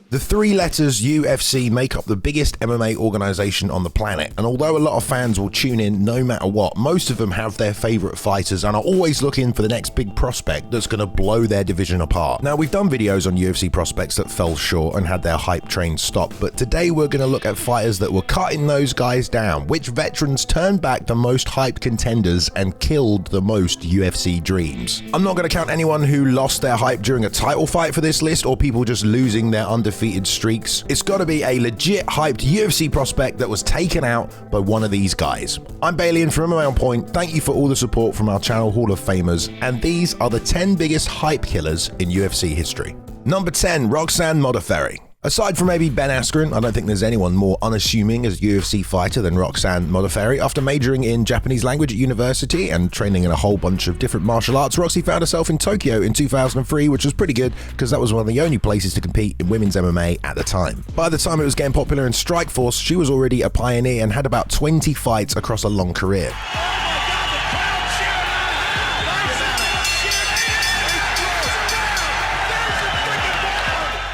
The three letters UFC make up the biggest MMA organization on the planet, and although a lot of fans will tune in no matter what, most of them have their favorite fighters and are always looking for the next big prospect that's going to blow their division apart. Now, we've done videos on UFC prospects that fell short and had their hype train stop, but today we're going to look at fighters that were cutting those guys down, which veterans turned back the most hyped contenders and killed the most UFC dreams. I'm not going to count anyone who lost their hype during a title fight for this list or people just losing their undefeated streaks. It's got to be a legit hyped UFC prospect that was taken out by one of these guys. I'm Bailey from MMA On Point. Thank you for all the support from our channel Hall of Famers, and these are the 10 biggest hype killers in UFC history. Number 10, Roxanne Modafferi. Aside from maybe Ben Askren, I don't think there's anyone more unassuming as a UFC fighter than Roxanne Modafferi. After majoring in Japanese language at university and training in a whole bunch of different martial arts, Roxy found herself in Tokyo in 2003, which was pretty good because that was one of the only places to compete in women's MMA at the time. By the time it was getting popular in Strikeforce, she was already a pioneer and had about 20 fights across a long career.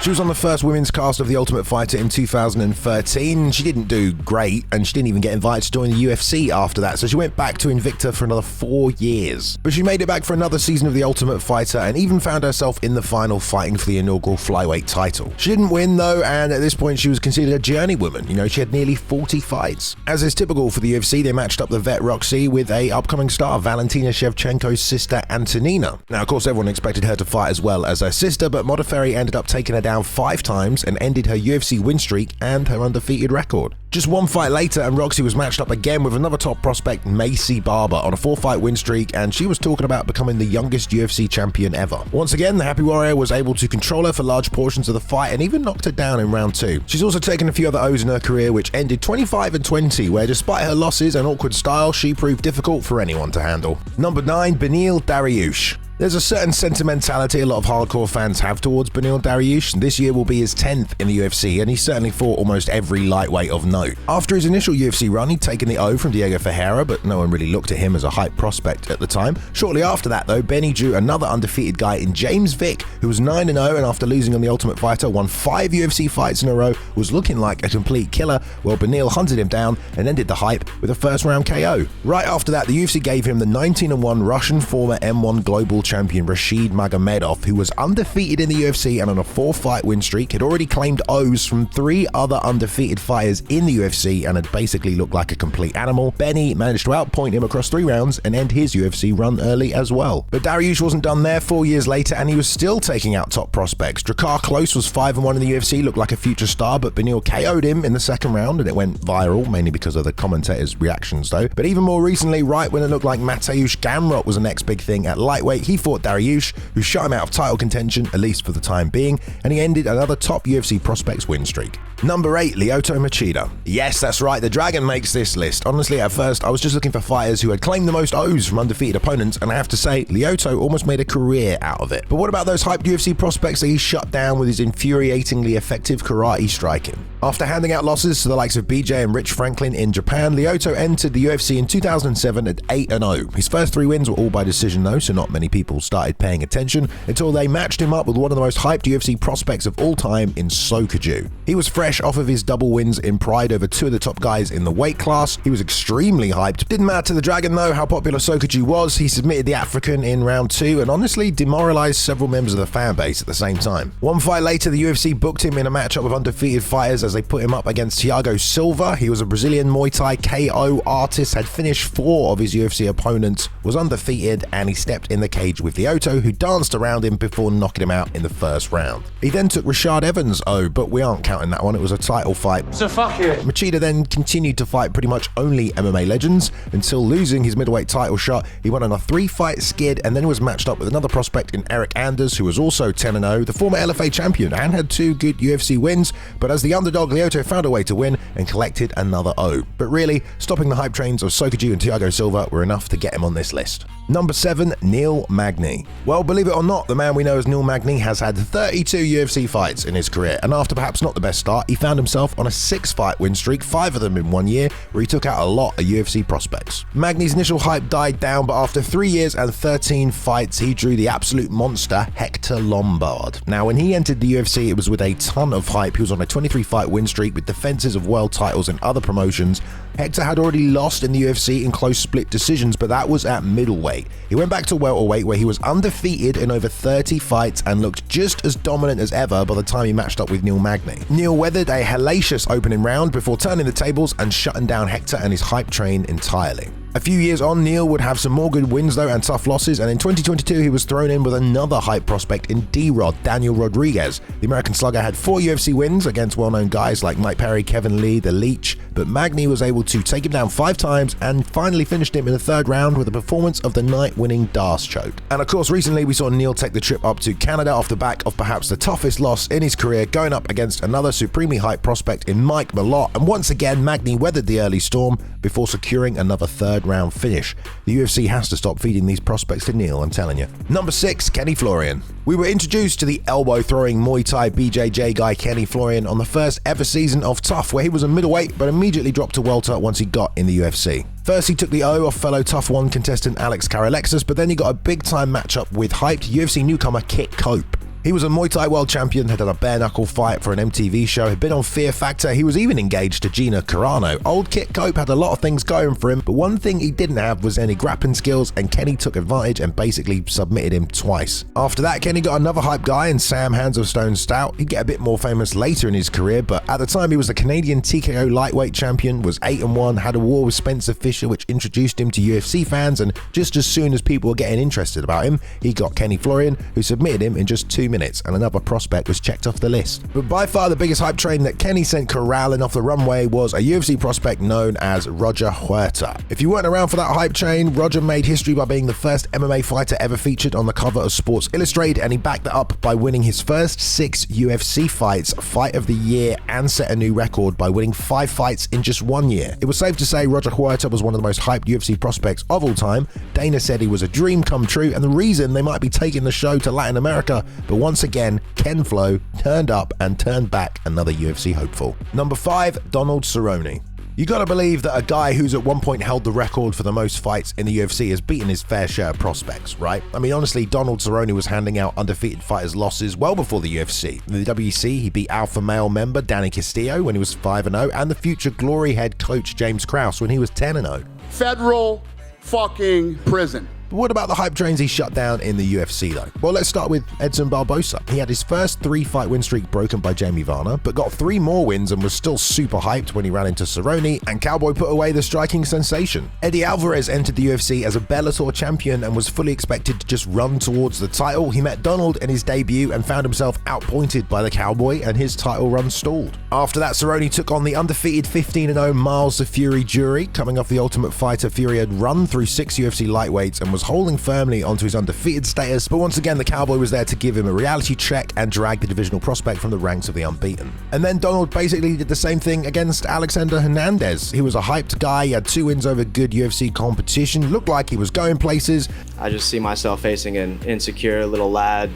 She was on the first women's cast of The Ultimate Fighter in 2013. She didn't do great, and she didn't even get invited to join the UFC after that, so she went back to Invicta for another 4 years. But she made it back for another season of The Ultimate Fighter and even found herself in the final fighting for the inaugural flyweight title. She didn't win though, and at this point she was considered a journeywoman. You know, she had nearly 40 fights. As is typical for the UFC, they matched up the vet Roxy with a upcoming star, Valentina Shevchenko's sister Antonina. Now, of course, everyone expected her to fight as well as her sister, but Modafferi ended up taking her down 5 times and ended her UFC win streak and her undefeated record. Just one fight later and Roxy was matched up again with another top prospect, Macy Barber, on a 4-fight win streak, and she was talking about becoming the youngest UFC champion ever. Once again, the Happy Warrior was able to control her for large portions of the fight and even knocked her down in round 2. She's also taken a few other O's in her career, which ended 25-20, where despite her losses and awkward style, she proved difficult for anyone to handle. Number 9, Beneil Dariush. There's a certain sentimentality a lot of hardcore fans have towards Beneil Dariush. This year will be his 10th in the UFC, and he certainly fought almost every lightweight of note. After his initial UFC run, he'd taken the O from Diego Ferreira, but no one really looked at him as a hype prospect at the time. Shortly after that, though, Benny drew another undefeated guy in James Vick, who was 9-0, and after losing on The Ultimate Fighter, won 5 UFC fights in a row, was looking like a complete killer, while Beneil hunted him down and ended the hype with a first-round KO. Right after that, the UFC gave him the 19-1 Russian former M1 Global Champion Rashid Magomedov, who was undefeated in the UFC and on a 4-fight win streak, had already claimed O's from 3 other undefeated fighters in the UFC and had basically looked like a complete animal. Benny managed to outpoint him across 3 rounds and end his UFC run early as well. But Dariush wasn't done there. 4 years later and he was still taking out top prospects. Drakkar Klose was 5-1 in the UFC, looked like a future star, but Beneil KO'd him in the second round and it went viral, mainly because of the commentators' reactions though. But even more recently, right when it looked like Mateusz Gamrot was the next big thing at lightweight, he fought Dariush, who shut him out of title contention, at least for the time being, and he ended another top UFC prospects win streak. Number 8, Lyoto Machida. Yes, that's right, the Dragon makes this list. Honestly, at first, I was just looking for fighters who had claimed the most O's from undefeated opponents, and I have to say, Lyoto almost made a career out of it. But what about those hyped UFC prospects that he shut down with his infuriatingly effective karate striking? After handing out losses to the likes of BJ and Rich Franklin in Japan, Lyoto entered the UFC in 2007 at 8-0. His first 3 wins were all by decision though, so not many people started paying attention until they matched him up with one of the most hyped UFC prospects of all time in Sokoudjou. He was fresh off of his double wins in Pride over 2 of the top guys in the weight class. He was extremely hyped. Didn't matter to the Dragon though how popular Sokoudjou was. He submitted the African in round 2 and honestly demoralized several members of the fan base at the same time. One fight later, the UFC booked him in a matchup with undefeated fighters as they put him up against Thiago Silva. He was a Brazilian Muay Thai KO artist, had finished 4 of his UFC opponents, was undefeated, and he stepped in the cage with Lyoto, who danced around him before knocking him out in the first round. He then took Rashad Evans' O, but we aren't counting that one, it was a title fight. So fuck it. Machida then continued to fight pretty much only MMA legends until losing his middleweight title shot. He went on a 3-fight skid and then was matched up with another prospect in Eric Anders, who was also 10-0, the former LFA champion, and had 2 good UFC wins, but as the underdog, Lyoto found a way to win and collected another O. But really, stopping the hype trains of Sokoudjou and Thiago Silva were enough to get him on this list. Number 7, Neil Magny. Well, believe it or not, the man we know as Neil Magny has had 32 UFC fights in his career, and after perhaps not the best start, he found himself on a 6-fight win streak, 5 of them in 1 year, where he took out a lot of UFC prospects. Magny's initial hype died down, but after 3 years and 13 fights, he drew the absolute monster Hector Lombard. Now, when he entered the UFC, it was with a ton of hype. He was on a 23-fight win streak with defenses of world titles and other promotions. Hector had already lost in the UFC in close split decisions, but that was at middleweight. He went back to welterweight, where he was undefeated in over 30 fights and looked just as dominant as ever by the time he matched up with Neil Magny. Neil weathered a hellacious opening round before turning the tables and shutting down Hector and his hype train entirely. A few years on, Neil would have some more good wins though and tough losses, and in 2022 he was thrown in with another hype prospect in D-Rod, Daniel Rodriguez. The American slugger had 4 UFC wins against well-known guys like Mike Perry, Kevin Lee, The Leech, but Magny was able to take him down 5 times and finally finished him in the 3rd round with a performance of the night-winning Darce choke. And of course, recently we saw Neil take the trip up to Canada off the back of perhaps the toughest loss in his career, going up against another supremely hyped prospect in Mike Malott, and once again Magny weathered the early storm before securing another 3rd round finish. The UFC has to stop feeding these prospects to Neil, I'm telling you. Number 6, Kenny Florian. We were introduced to the elbow-throwing Muay Thai BJJ guy Kenny Florian on the first ever season of Tough, where he was a middleweight but immediately dropped to welter once he got in the UFC. First, he took the O off fellow Tough 1 contestant Alex Karalexis, but then he got a big-time matchup with hyped UFC newcomer Kit Cope. He was a Muay Thai world champion, had done a bare-knuckle fight for an MTV show, had been on Fear Factor, he was even engaged to Gina Carano. Old Kit Cope had a lot of things going for him, but one thing he didn't have was any grappling skills, and Kenny took advantage and basically submitted him twice. After that, Kenny got another hype guy in Sam Hands of Stone Stout. He'd get a bit more famous later in his career, but at the time he was the Canadian TKO lightweight champion, was 8-1, had a war with Spencer Fisher which introduced him to UFC fans, and just as soon as people were getting interested about him, he got Kenny Florian, who submitted him in just 2 minutes, and another prospect was checked off the list. But by far the biggest hype train that Kenny sent corralling off the runway was a UFC prospect known as Roger Huerta. If you weren't around for that hype train, Roger made history by being the first MMA fighter ever featured on the cover of Sports Illustrated, and he backed that up by winning his first 6 UFC fights, Fight of the Year, and set a new record by winning 5 fights in just 1 year. It was safe to say Roger Huerta was one of the most hyped UFC prospects of all time. Dana said he was a dream come true and the reason they might be taking the show to Latin America, but once again, Ken Flo turned up and turned back another UFC hopeful. Number 5, Donald Cerrone. You gotta believe that a guy who's at one point held the record for the most fights in the UFC has beaten his fair share of prospects, right? I mean, honestly, Donald Cerrone was handing out undefeated fighters losses well before the UFC. In the WEC, he beat alpha male member Danny Castillo when he was 5-0, and the future Glory head coach James Krause when he was 10-0. Federal fucking prison. But what about the hype trains he shut down in the UFC though? Well, let's start with Edson Barbosa. He had his first 3-fight win streak broken by Jamie Varner, but got 3 more wins and was still super hyped when he ran into Cerrone, and Cowboy put away the striking sensation. Eddie Alvarez entered the UFC as a Bellator champion and was fully expected to just run towards the title. He met Donald in his debut and found himself outpointed by the Cowboy, and his title run stalled. After that, Cerrone took on the undefeated 15-0 Miles the Fury Jury. Coming off the Ultimate Fighter, Fury had run through 6 UFC lightweights and was holding firmly onto his undefeated status, but once again the Cowboy was there to give him a reality check and drag the divisional prospect from the ranks of the unbeaten. And then Donald basically did the same thing against Alexander Hernandez. He was a hyped guy, he had 2 wins over good UFC competition, looked like he was going places. I just see myself facing an insecure little lad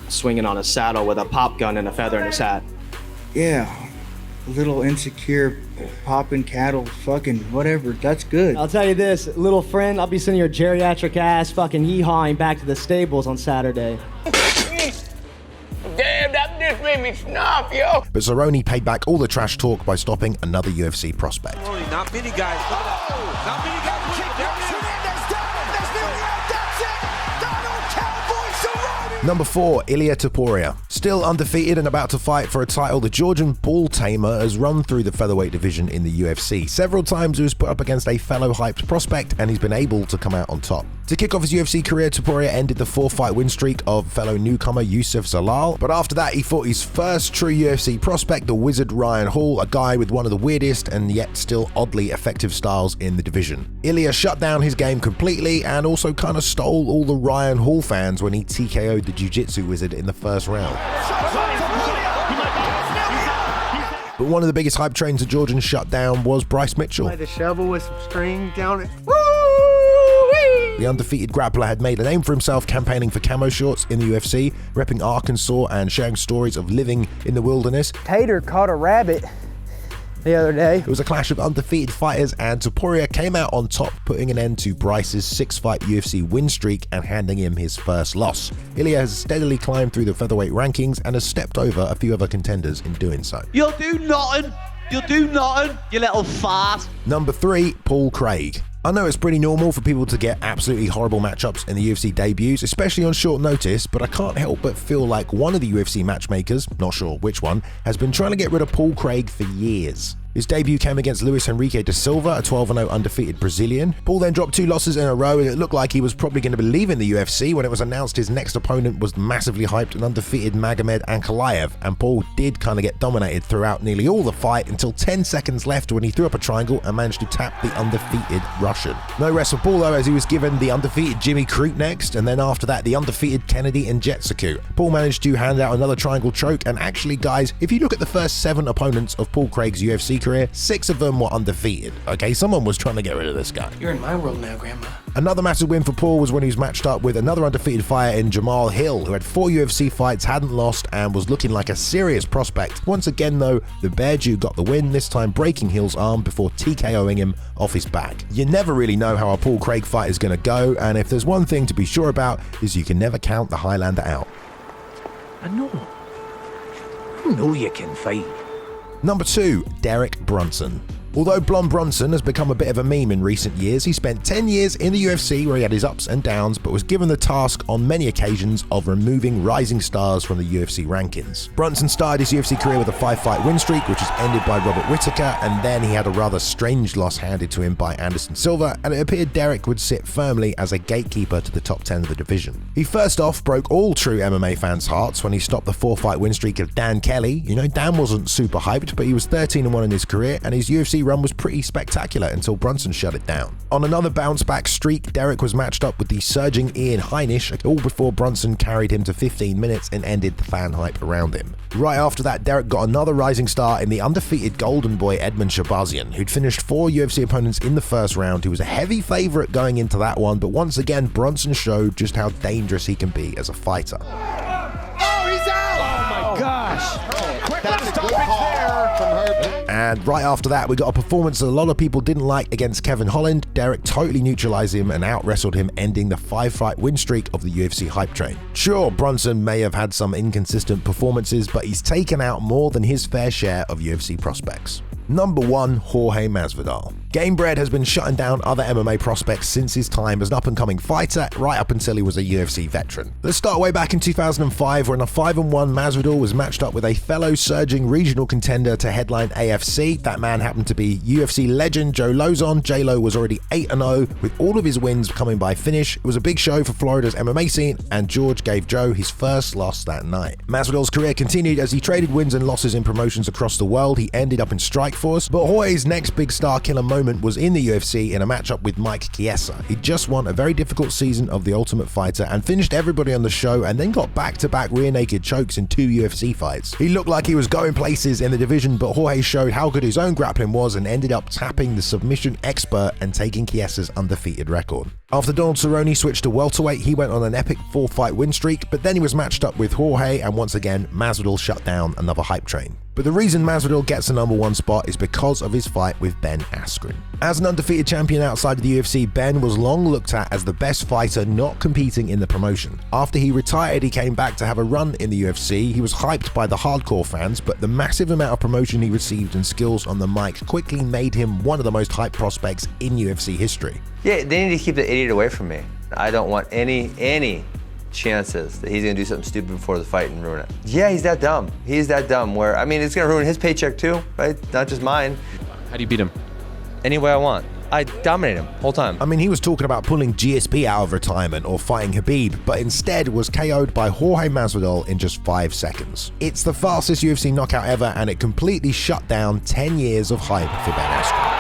swinging on a saddle with a pop gun and a feather in his hat. Yeah, a little insecure, popping cattle, fucking whatever, that's good. I'll tell you this, little friend, I'll be sending your geriatric ass fucking yee-hawing back to the stables on Saturday. Damn, that just made me snap, yo. But Cerrone paid back all the trash talk by stopping another UFC prospect. Not many guys. Not many guys. Number 4, Ilia Toria. Still undefeated and about to fight for a title, the Georgian bull tamer has run through the featherweight division in the UFC. Several times he was put up against a fellow hyped prospect and he's been able to come out on top. To kick off his UFC career, Topuria ended the 4-fight win streak of fellow newcomer Youssef Zalal, but after that he fought his first true UFC prospect, the Wizard Ryan Hall, a guy with one of the weirdest and yet still oddly effective styles in the division. Ilia shut down his game completely and also kind of stole all the Ryan Hall fans when he TKO'd the Jiu-Jitsu Wizard in the first round. But one of the biggest hype trains the Georgian shut down was Bryce Mitchell. Like the shovel with some string down it. The undefeated grappler had made a name for himself campaigning for camo shorts in the UFC, repping Arkansas and sharing stories of living in the wilderness. Tater caught a rabbit the other day. It was a clash of undefeated fighters, and Topuria came out on top, putting an end to Bryce's 6-fight UFC win streak and handing him his first loss. Ilia has steadily climbed through the featherweight rankings and has stepped over a few other contenders in doing so. You'll do nothing. You'll do nothing, you little fart. Number 3, Paul Craig. I know it's pretty normal for people to get absolutely horrible matchups in the UFC debuts, especially on short notice, but I can't help but feel like one of the UFC matchmakers, not sure which one, has been trying to get rid of Paul Craig for years. His debut came against Luis Henrique da Silva, a 12-0 undefeated Brazilian. Paul then dropped 2 losses in a row, and it looked like he was probably going to be leaving the UFC when it was announced his next opponent was massively hyped and undefeated Magomed Ankalaev, and Paul did kind of get dominated throughout nearly all the fight until 10 seconds left when he threw up a triangle and managed to tap the undefeated Russian. No rest for Paul though, as he was given the undefeated Jimmy Crute next, and then after that the undefeated Kennedy Nzechukwu. Paul managed to hand out another triangle choke, and actually guys, if you look at the first 7 opponents of Paul Craig's UFC career, 6 of them were undefeated. Okay, someone was trying to get rid of this guy. You're in my world now, Grandma. Another massive win for Paul was when he was matched up with another undefeated fighter in Jamal Hill, who had 4 UFC fights, hadn't lost, and was looking like a serious prospect. Once again though, the Bear Jew got the win, this time breaking Hill's arm before TKOing him off his back. You never really know how a Paul Craig fight is going to go, and if there's one thing to be sure about, is you can never count the Highlander out. I know you can fight. Number 2, Derek Brunson. Although Blonde Brunson has become a bit of a meme in recent years, he spent 10 years in the UFC where he had his ups and downs, but was given the task on many occasions of removing rising stars from the UFC rankings. Brunson started his UFC career with a 5-fight win streak, which was ended by Robert Whittaker, and then he had a rather strange loss handed to him by Anderson Silva, and it appeared Derek would sit firmly as a gatekeeper to the top 10 of the division. He first off broke all true MMA fans' hearts when he stopped the 4-fight win streak of Dan Kelly. You know, Dan wasn't super hyped, but he was 13-1 in his career, and his UFC run was pretty spectacular until Brunson shut it down. On another bounce-back streak, Derek was matched up with the surging Ian Heinisch, all before Brunson carried him to 15 minutes and ended the fan hype around him. Right after that, Derek got another rising star in the undefeated Golden Boy Edmund Shabazian, who'd finished 4 UFC opponents in the first round. He was a heavy favorite going into that one, but once again, Brunson showed just how dangerous he can be as a fighter. Oh, he's out! Oh my gosh. That's a good call from her. And right after that, we got a performance that a lot of people didn't like against Kevin Holland. Derek totally neutralized him and out-wrestled him, ending the 5-fight win streak of the UFC hype train. Sure, Brunson may have had some inconsistent performances, but he's taken out more than his fair share of UFC prospects. Number 1, Jorge Masvidal. Gamebred has been shutting down other MMA prospects since his time as an up-and-coming fighter, right up until he was a UFC veteran. Let's start way back in 2005 when a 5-1 Masvidal was matched up with a fellow surging regional contender to headline AFC. That man happened to be UFC legend Joe Lozon. J-Lo was already 8-0, with all of his wins coming by finish. It was a big show for Florida's MMA scene, and George gave Joe his first loss that night. Masvidal's career continued as he traded wins and losses in promotions across the world. He ended up in Strikeforce, but Jorge's next big star killer moment was in the UFC in a matchup with Mike Chiesa. He just won a very difficult season of The Ultimate Fighter and finished everybody on the show, and then got back-to-back rear naked chokes in 2 UFC fights. He looked like he was going places in the division, but Jorge showed how good his own grappling was and ended up tapping the submission expert and taking Chiesa's undefeated record. After Donald Cerrone switched to welterweight, he went on an epic 4-fight win streak, but then he was matched up with Jorge, and once again, Masvidal shut down another hype train. But the reason Masvidal gets the number 1 spot is because of his fight with Ben Askren. As an undefeated champion outside of the UFC, Ben was long looked at as the best fighter not competing in the promotion. After he retired, he came back to have a run in the UFC. He was hyped by the hardcore fans, but the massive amount of promotion he received and skills on the mic quickly made him one of the most hyped prospects in UFC history. Yeah, they need to keep the idiot away from me. I don't want any chances that he's gonna do something stupid before the fight and ruin it. Yeah, he's that dumb. He's that dumb where, I mean, it's gonna ruin his paycheck too, right? Not just mine. How do you beat him? Any way I want. I dominate him whole time. I mean, he was talking about pulling GSP out of retirement or fighting Khabib, but instead was KO'd by Jorge Masvidal in just 5 seconds. It's the fastest UFC knockout ever, and it completely shut down 10 years of hype for Ben Askren.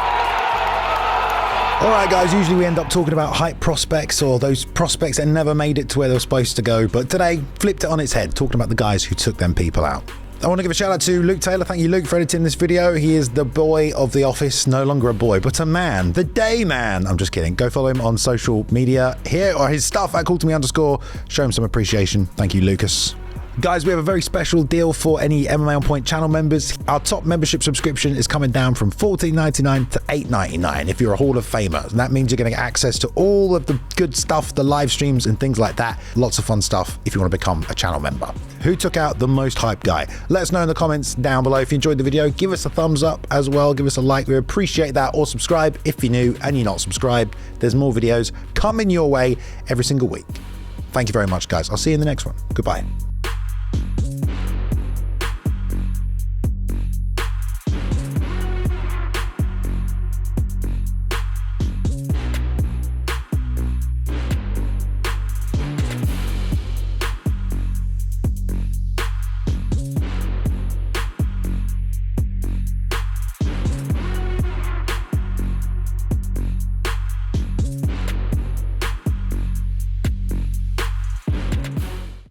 Alright guys, usually we end up talking about hype prospects or those prospects that never made it to where they were supposed to go, but today, flipped it on its head, talking about the guys who took them people out. I want to give a shout out to Luke Taylor. Thank you, Luke, for editing this video. He is the boy of The Office, no longer a boy, but a man, the day man. I'm just kidding. Go follow him on social media. Here are his stuff at @CallToMe_. Show him some appreciation. Thank you, Lucas. Guys, we have a very special deal for any MMA On Point channel members. Our top membership subscription is coming down from $14.99 to $8.99 if you're a Hall of Famer. And that means you're going to get access to all of the good stuff, the live streams and things like that. Lots of fun stuff if you want to become a channel member. Who took out the most hype guy? Let us know in the comments down below. If you enjoyed the video, give us a thumbs up as well. Give us a like. We appreciate that. Or subscribe if you're new and you're not subscribed. There's more videos coming your way every single week. Thank you very much, guys. I'll see you in the next one. Goodbye.